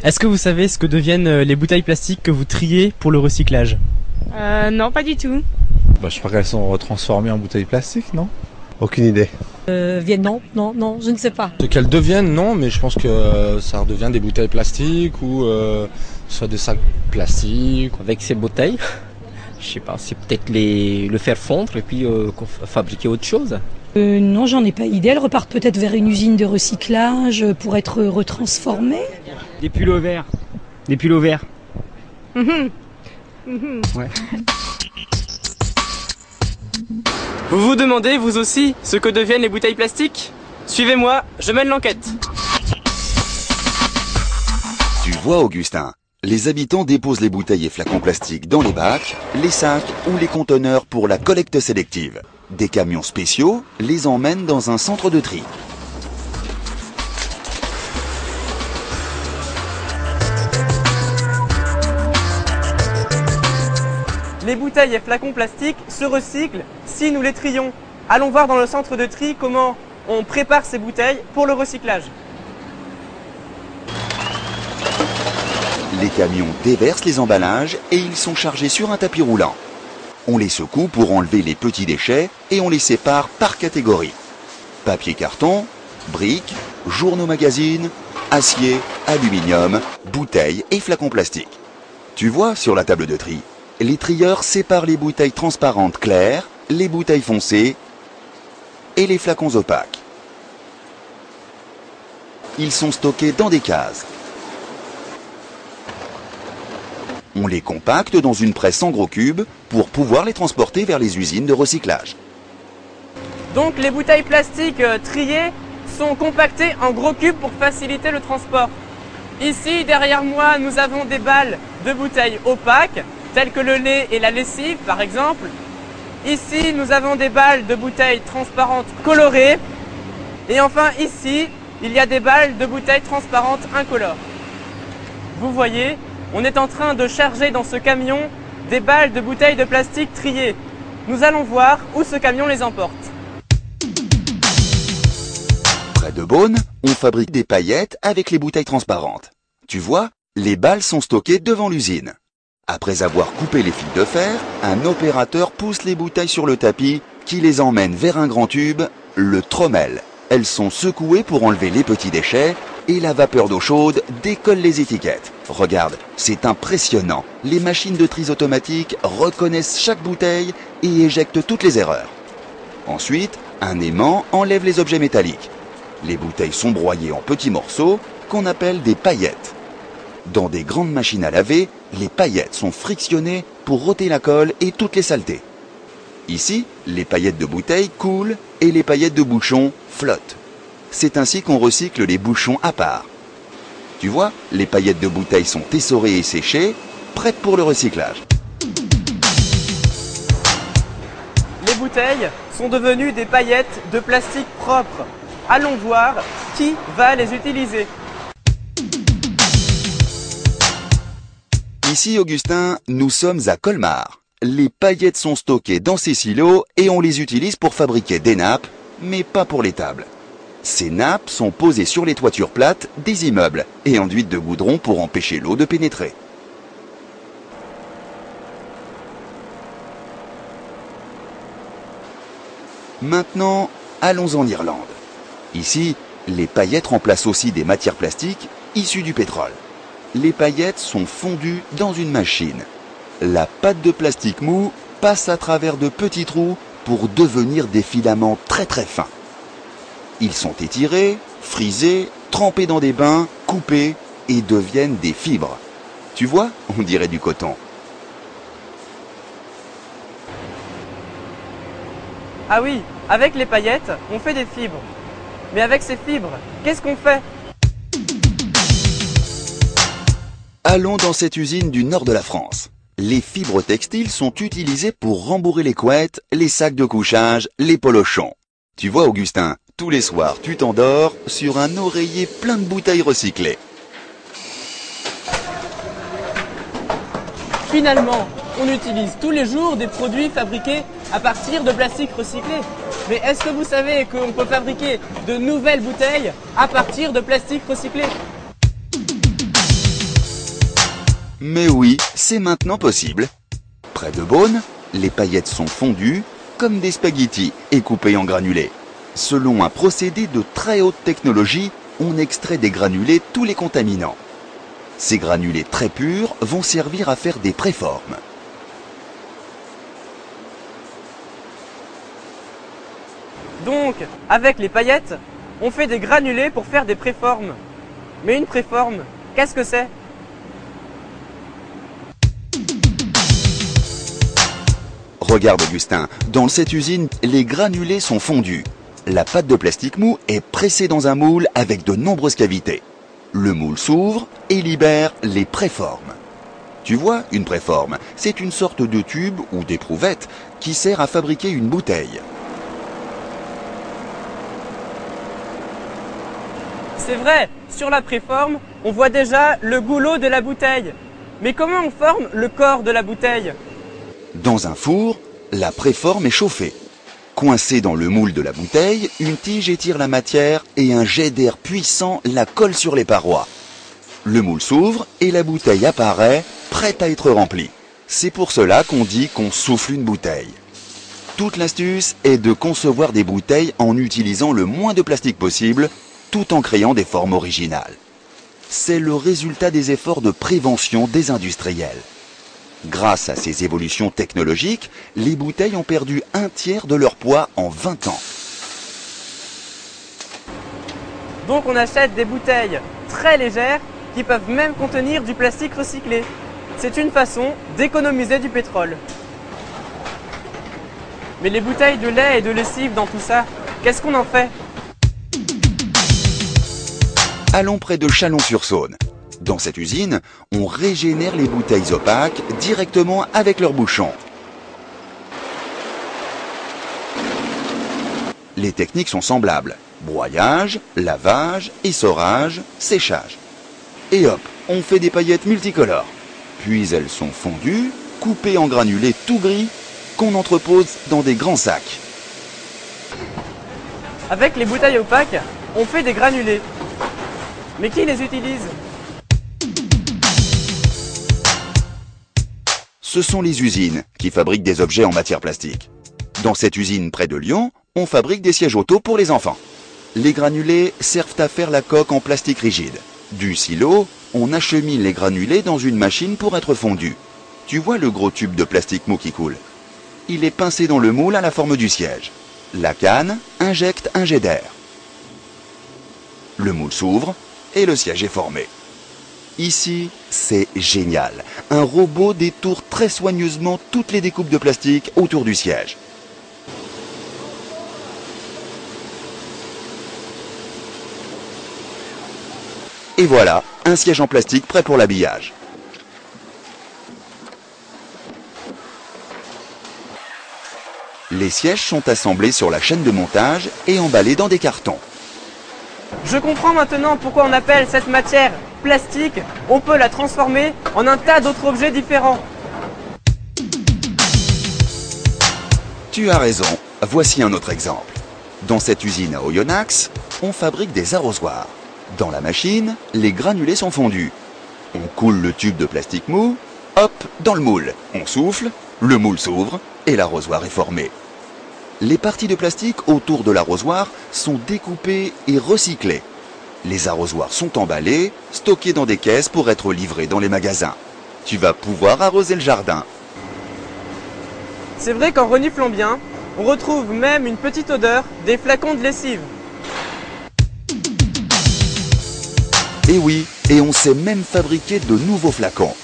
Est-ce que vous savez ce que deviennent les bouteilles plastiques que vous triez pour le recyclage? Non, pas du tout. Je crois qu'elles sont retransformées en bouteilles plastiques, non? Aucune idée. Non, je ne sais pas. Ce qu'elles deviennent, non, mais je pense que ça redevient des bouteilles plastiques ou soit des sacs plastiques. Avec ces bouteilles, je sais pas, c'est peut-être le faire fondre et puis fabriquer autre chose. Non, j'en ai pas idée. Elles repartent peut-être vers une usine de recyclage pour être retransformées. Des pulls verts. Des pulls verts. Ouais. Vous vous demandez, vous aussi, ce que deviennent les bouteilles plastiques? Suivez-moi, je mène l'enquête. Tu vois, Augustin, les habitants déposent les bouteilles et flacons plastiques dans les bacs, les sacs ou les conteneurs pour la collecte sélective. Des camions spéciaux les emmènent dans un centre de tri. Les bouteilles et flacons plastiques se recyclent si nous les trions. Allons voir dans le centre de tri comment on prépare ces bouteilles pour le recyclage. Les camions déversent les emballages et ils sont chargés sur un tapis roulant. On les secoue pour enlever les petits déchets et on les sépare par catégorie. Papier carton, briques, journaux magazines, acier, aluminium, bouteilles et flacons plastiques. Tu vois sur la table de tri, les trieurs séparent les bouteilles transparentes claires, les bouteilles foncées et les flacons opaques. Ils sont stockés dans des cases. On les compacte dans une presse en gros cubes pour pouvoir les transporter vers les usines de recyclage. Donc les bouteilles plastiques triées sont compactées en gros cubes pour faciliter le transport. Ici, derrière moi, nous avons des balles de bouteilles opaques, telles que le lait et la lessive par exemple. Ici, nous avons des balles de bouteilles transparentes colorées. Et enfin ici, il y a des balles de bouteilles transparentes incolores. Vous voyez, on est en train de charger dans ce camion des balles de bouteilles de plastique triées. Nous allons voir où ce camion les emporte. Près de Beaune, on fabrique des paillettes avec les bouteilles transparentes. Tu vois, les balles sont stockées devant l'usine. Après avoir coupé les fils de fer, un opérateur pousse les bouteilles sur le tapis qui les emmène vers un grand tube, le trommel. Elles sont secouées pour enlever les petits déchets et la vapeur d'eau chaude décolle les étiquettes. Regarde, c'est impressionnant. Les machines de tri automatiques reconnaissent chaque bouteille et éjectent toutes les erreurs. Ensuite, un aimant enlève les objets métalliques. Les bouteilles sont broyées en petits morceaux qu'on appelle des paillettes. Dans des grandes machines à laver, les paillettes sont frictionnées pour ôter la colle et toutes les saletés. Ici, les paillettes de bouteilles coulent et les paillettes de bouchons flottent. C'est ainsi qu'on recycle les bouchons à part. Tu vois, les paillettes de bouteilles sont essorées et séchées, prêtes pour le recyclage. Les bouteilles sont devenues des paillettes de plastique propre. Allons voir qui va les utiliser. Ici, Augustin, nous sommes à Colmar. Les paillettes sont stockées dans ces silos et on les utilise pour fabriquer des nappes, mais pas pour les tables. Ces nappes sont posées sur les toitures plates des immeubles et enduites de goudron pour empêcher l'eau de pénétrer. Maintenant, allons en Irlande. Ici, les paillettes remplacent aussi des matières plastiques issues du pétrole. Les paillettes sont fondues dans une machine. La pâte de plastique mou passe à travers de petits trous pour devenir des filaments très très fins. Ils sont étirés, frisés, trempés dans des bains, coupés et deviennent des fibres. Tu vois, on dirait du coton. Ah oui, avec les paillettes, on fait des fibres. Mais avec ces fibres, qu'est-ce qu'on fait? Allons dans cette usine du nord de la France. Les fibres textiles sont utilisées pour rembourrer les couettes, les sacs de couchage, les polochons. Tu vois, Augustin, tous les soirs, tu t'endors sur un oreiller plein de bouteilles recyclées. Finalement, on utilise tous les jours des produits fabriqués à partir de plastique recyclé. Mais est-ce que vous savez qu'on peut fabriquer de nouvelles bouteilles à partir de plastique recyclé? Mais oui, c'est maintenant possible. Près de Beaune, les paillettes sont fondues comme des spaghettis et coupées en granulés. Selon un procédé de très haute technologie, on extrait des granulés tous les contaminants. Ces granulés très purs vont servir à faire des préformes. Donc, avec les paillettes, on fait des granulés pour faire des préformes. Mais une préforme, qu'est-ce que c'est? Regarde Augustin, dans cette usine, les granulés sont fondus. La pâte de plastique mou est pressée dans un moule avec de nombreuses cavités. Le moule s'ouvre et libère les préformes. Tu vois, une préforme, c'est une sorte de tube ou d'éprouvette qui sert à fabriquer une bouteille. C'est vrai, sur la préforme, on voit déjà le goulot de la bouteille. Mais comment on forme le corps de la bouteille? Dans un four, la préforme est chauffée. Coincée dans le moule de la bouteille, une tige étire la matière et un jet d'air puissant la colle sur les parois. Le moule s'ouvre et la bouteille apparaît, prête à être remplie. C'est pour cela qu'on dit qu'on souffle une bouteille. Toute l'astuce est de concevoir des bouteilles en utilisant le moins de plastique possible, tout en créant des formes originales. C'est le résultat des efforts de prévention des industriels. Grâce à ces évolutions technologiques, les bouteilles ont perdu un tiers de leur poids en 20 ans. Donc on achète des bouteilles très légères qui peuvent même contenir du plastique recyclé. C'est une façon d'économiser du pétrole. Mais les bouteilles de lait et de lessive dans tout ça, qu'est-ce qu'on en fait? Allons près de Chalon-sur-Saône. Dans cette usine, on régénère les bouteilles opaques directement avec leur bouchon. Les techniques sont semblables. Broyage, lavage, essorage, séchage. Et hop, on fait des paillettes multicolores. Puis elles sont fondues, coupées en granulés tout gris, qu'on entrepose dans des grands sacs. Avec les bouteilles opaques, on fait des granulés. Mais qui les utilise? Ce sont les usines qui fabriquent des objets en matière plastique. Dans cette usine près de Lyon, on fabrique des sièges auto pour les enfants. Les granulés servent à faire la coque en plastique rigide. Du silo, on achemine les granulés dans une machine pour être fondus. Tu vois le gros tube de plastique mou qui coule? Il est pincé dans le moule à la forme du siège. La canne injecte un jet d'air. Le moule s'ouvre et le siège est formé. Ici, c'est génial. Un robot détourne très soigneusement toutes les découpes de plastique autour du siège. Et voilà, un siège en plastique prêt pour l'habillage. Les sièges sont assemblés sur la chaîne de montage et emballés dans des cartons. Je comprends maintenant pourquoi on appelle cette matière plastique. On peut la transformer en un tas d'autres objets différents. Tu as raison, voici un autre exemple. Dans cette usine à Oyonnax, on fabrique des arrosoirs. Dans la machine, les granulés sont fondus. On coule le tube de plastique mou, hop, dans le moule. On souffle, le moule s'ouvre et l'arrosoir est formé. Les parties de plastique autour de l'arrosoir sont découpées et recyclées. Les arrosoirs sont emballés, stockés dans des caisses pour être livrés dans les magasins. Tu vas pouvoir arroser le jardin. C'est vrai qu'en reniflant bien, on retrouve même une petite odeur des flacons de lessive. Et oui, et on sait même fabriquer de nouveaux flacons.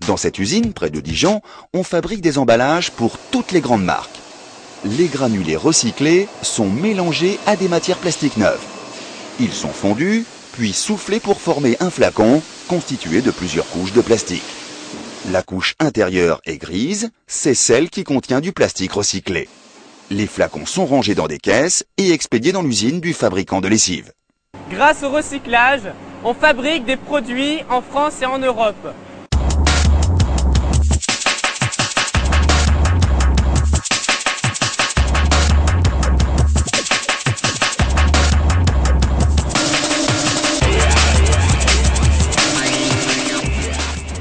Dans cette usine, près de Dijon, on fabrique des emballages pour toutes les grandes marques. Les granulés recyclés sont mélangés à des matières plastiques neuves. Ils sont fondus, puis soufflés pour former un flacon constitué de plusieurs couches de plastique. La couche intérieure est grise, c'est celle qui contient du plastique recyclé. Les flacons sont rangés dans des caisses et expédiés dans l'usine du fabricant de lessive. Grâce au recyclage, on fabrique des produits en France et en Europe.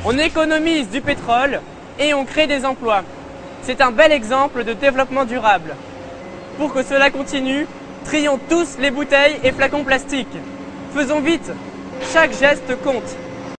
On On économise du pétrole et on crée des emplois. C'est un bel exemple de développement durable. Pour que cela continue, trions tous les bouteilles et flacons plastiques. Faisons vite, chaque geste compte.